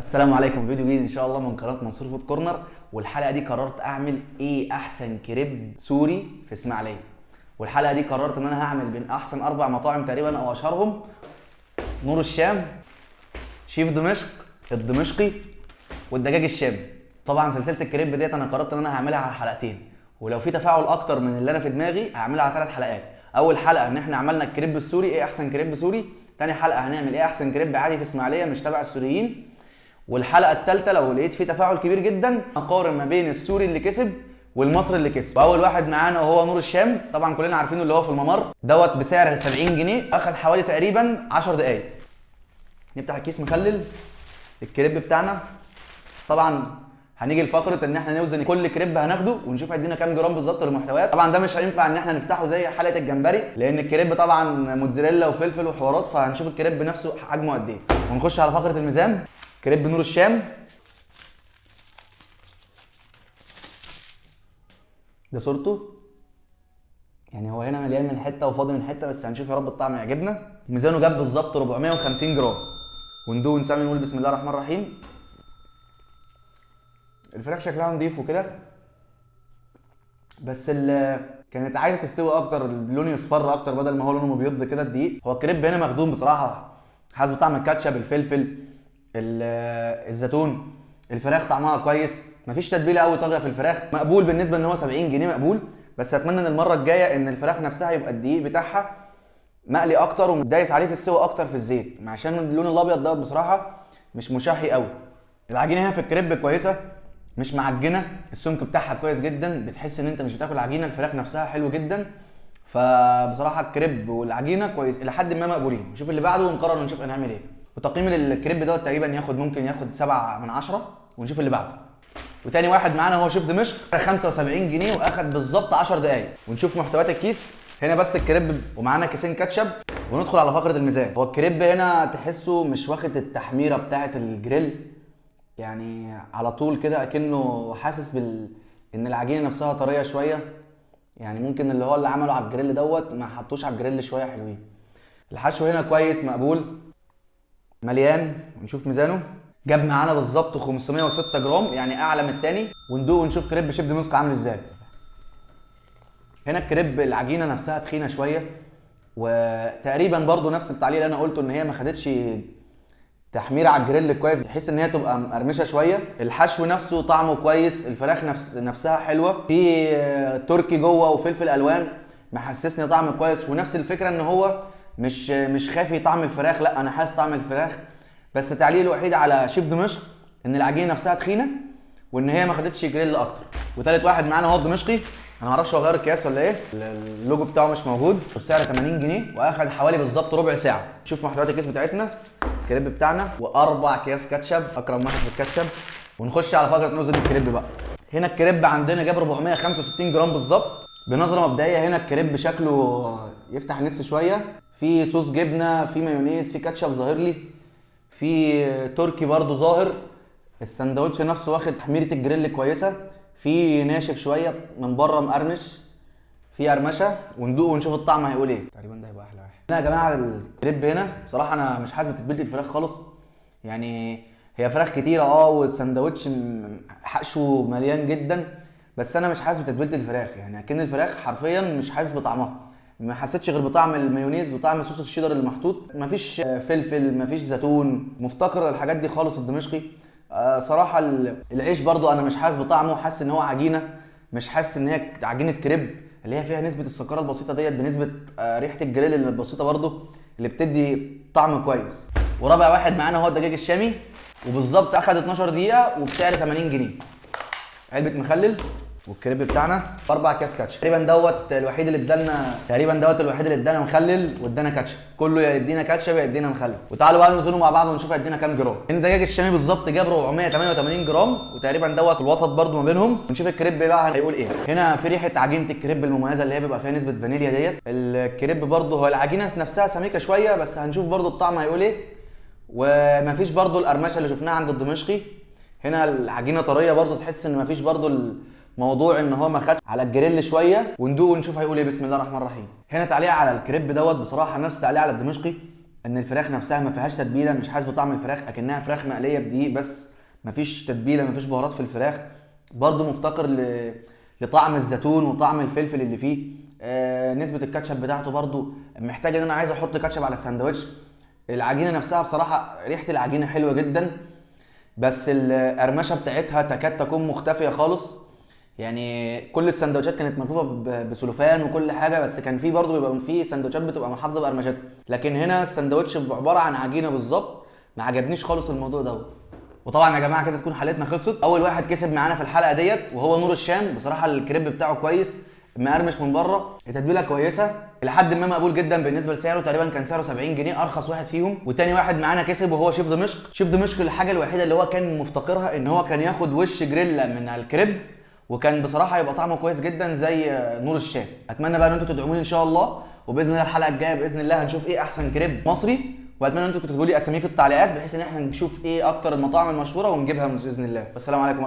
السلام عليكم. فيديو جديد ان شاء الله من قناه منصور فود كورنر. والحلقه دي قررت اعمل ايه احسن كريب سوري في اسماعيليه. والحلقه دي قررت ان انا هعمل بين احسن 4 مطاعم تقريبا او اشهرهم: نور الشام، شيف دمشق، الدمشقي، والدجاج الشامي. طبعا سلسله الكريب ديت انا قررت ان انا هعملها على حلقتين، ولو في تفاعل اكتر من اللي انا في دماغي هعملها على 3 حلقات. اول حلقه ان احنا عملنا الكريب السوري، ايه احسن كريب سوري. تاني حلقه هنعمل ايه احسن كريب عادي في اسماعيليه مش تبع السوريين. والحلقه الثالثه لو لقيت فيه تفاعل كبير جدا هقارن ما بين السوري اللي كسب والمصري اللي كسب. واول واحد معانا وهو نور الشام، طبعا كلنا عارفينه اللي هو في الممر دوت بسعر 70 جنيه، اخد حوالي تقريبا 10 دقائق. نفتح الكيس مخلل الكريب بتاعنا. طبعا هنيجي لفقره ان احنا نوزن كل كريب هناخده ونشوف هيدينا كام جرام بالظبط للمحتويات. طبعا ده مش هينفع ان احنا نفتحه زي حلقه الجمبري لان الكريب طبعا موتزاريلا وفلفل وحوارات، فهنشوف الكريب نفسه حجمه قد ايه. ونخش على فقره الميزان. كريب نور الشام ده صورته، يعني هو هنا مليان من حته وفاضي من حته، بس هنشوف يا رب الطعم يعجبنا. ميزانه جاب بالظبط 450 جرام. وندوق ونسمي نقول بسم الله الرحمن الرحيم. الفراخ شكلها نضيف وكده، بس كانت عايزه تستوي اكتر، اللون يصفر اكتر بدل ما هو لونه مبيض كده الدقيق. هو الكريب هنا مخدوم بصراحه، حاسس بطعم الكاتشب، الفلفل، الزيتون. الفراخ طعمها كويس، مفيش تتبيله قوي طاغيه في الفراخ، مقبول بالنسبه ان هو 70 جنيه مقبول. بس اتمنى ان المره الجايه ان الفراخ نفسها يبقى الدقيق بتاعها مقلي اكتر ومدايس عليه في السوا اكتر في الزيت، عشان اللون الابيض دوت بصراحه مش مشهي قوي. العجينه هنا في الكريب كويسه، مش معجنه، السمك بتاعها كويس جدا، بتحس ان انت مش بتاكل عجينه. الفراخ نفسها حلو جدا، فبصراحه الكريب والعجينه كويس الى حد ما مقبولين. نشوف اللي بعده ونقرر نشوف هنعمل ايه. وتقييم الكريب دوت تقريبا ممكن ياخد 7 من 10. ونشوف اللي بعده. وتاني واحد معانا هو شيف دمشق، 75 جنيه واخد بالظبط 10 دقايق. ونشوف محتويات الكيس. هنا بس الكريب ومعانا كيسين كاتشب. وندخل على فقره الميزان. هو الكريب هنا تحسه مش واخد التحميره بتاعه الجريل، يعني على طول كده اكنه حاسس ان العجينه نفسها طريه شويه، يعني ممكن اللي هو اللي عمله على الجريل دوت ما حطوش على الجريل شويه حلوين. الحشو هنا كويس مقبول مليان. ونشوف ميزانه، جاب معانا بالظبط 506 جرام، يعني اعلى من التاني. وندوق ونشوف كريب شيف دمشق عامل ازاي. هنا الكريب العجينه نفسها تخينه شويه، وتقريبا برضو نفس التعليق اللي انا قلته ان هي ما خدتش تحمير على الجريل كويس بحيث ان هي تبقى مقرمشه شويه. الحشو نفسه طعمه كويس، الفراخ نفسها حلوه، في تركي جوه وفلفل الوان محسسني طعم كويس. ونفس الفكره ان هو مش خافي طعم الفراخ، لا انا حاسس طعم الفراخ. بس التعليق الوحيد على شيف دمشق ان العجينه نفسها تخينه وان هي ما خدتش جريل اكتر. وثالث واحد معانا هو الدمشقي. انا معرفش هو غير الكياس ولا ايه، اللوجو بتاعه مش موجود، بسعر 80 جنيه واخد حوالي بالظبط ربع ساعه. شوف محتويات الكيس بتاعتنا، الكريب بتاعنا و4 اكياس كاتشب، اكرم واحد في الكاتشب. ونخش على فقره نوزن الكريب بقى. هنا الكريب عندنا جاب 465 جرام بالظبط. بنظره مبدئيه هنا الكريب شكله يفتح النفس شويه، في صوص جبنه، في مايونيز، في كاتشب ظاهر لي، في تركي برضو ظاهر. السندوتش نفسه واخد تحميره الجريل كويسه، في ناشف شويه من بره مقرمش، في قرمشه. وندوق ونشوف الطعم هيقول ايه. تقريبا ده هيبقى احلى واحد. هنا يا جماعه الكريب هنا بصراحه انا مش حاسس بتتبيله الفراخ خالص، يعني هي فراخ كتيره والسندوتش حشو مليان جدا، بس انا مش حاسس بتتبيله الفراخ، يعني اكن الفراخ حرفيا مش حاسس بطعمها. ما حسيتش غير بطعم المايونيز وطعم صوص الشيدر اللي محطوط، مفيش فلفل، مفيش زيتون، مفتقر الحاجات دي خالص الدمشقي. صراحه العيش برضو انا مش حاسس بطعمه، حاسس ان هو عجينه، مش حاسس ان هي عجينه كريب اللي هي فيها نسبه السكر البسيطه ديت بنسبه ريحه الجريل اللي البسيطه برضو اللي بتدي طعم كويس. ورابع واحد معانا هو الدجاج الشامي، وبالظبط اخد 12 دقيقه وبسعر 80 جنيه. علبه مخلل والكريب بتاعنا ب4 اكياس كاتشب. تقريبا دوت الوحيد اللي ادانا مخلل وادانا كاتشب، كله يا يدينا كاتشب يا يدينا مخلل. وتعالوا بقى نوزنه مع بعض ونشوف هيدينا كام جرام. هنا الدجاج الشامي بالظبط جاب 488 جرام، وتقريبا دوت الوسط برده ما بينهم. ونشوف الكريب بقى هيقول ايه. هنا في ريحه عجينه الكريب المميزه اللي هي بيبقى فيها نسبه فانيليا ديت. الكريب برده هو العجينه نفسها سميكه شويه، بس هنشوف برده الطعم هيقول ايه. ومفيش برده القرمشه اللي شفناها عند الدمشقي. هنا العجينه طريه برده، تحس ان مفيش برده موضوع ان هو ما خدش على الجريل شويه. وندوق ونشوف هيقول ايه. بسم الله الرحمن الرحيم. هنا تعليق على الكريب دوت بصراحه نفس تعليق على الدمشقي، ان الفراخ نفسها ما فيهاش تتبيله، مش حاسس بطعم الفراخ اكنها فراخ مقليه بدقيق بس، مفيش تتبيله، مفيش بهارات في الفراخ. برده مفتقر لطعم الزيتون وطعم الفلفل اللي فيه. نسبه الكاتشب بتاعته برده محتاج ان انا عايز احط كاتشب على الساندوتش. العجينه نفسها بصراحه ريحه العجينه حلوه جدا، بس القرمشه بتاعتها تكاد تكون مختفيه خالص. يعني كل السندوتشات كانت ملفوفه بسلوفان وكل حاجه، بس كان في برضه بيبقى في سندوتشات بتبقى محافظه بقرمشتها، لكن هنا السندوتش عباره عن عجينه بالظبط. ما عجبنيش خالص الموضوع ده. وطبعا يا جماعه كده تكون حلقتنا خلصت. اول واحد كسب معانا في الحلقه ديت وهو نور الشام. بصراحه الكريب بتاعه كويس، مقرمش من بره، التتبيله كويسه، لحد ما مقبول جدا بالنسبه لسعره. تقريبا كان سعره 70 جنيه، ارخص واحد فيهم. وتاني واحد معانا كسب وهو شيف دمشق. شيف دمشق الحاجه الوحيده اللي هو كان مفتقرها ان هو كان ياخد وش جريلا من على الكريب، وكان بصراحه يبقى طعمه كويس جدا زي نور الشام. اتمنى بقى ان انتوا تدعموني ان شاء الله، وباذن الله الحلقه الجايه باذن الله هنشوف ايه احسن كريب مصري. واتمنى ان انتوا تكتبوا لي اساميه في التعليقات بحيث ان احنا نشوف ايه اكتر المطاعم المشهوره ونجيبها باذن الله. والسلام عليكم ورحمه الله.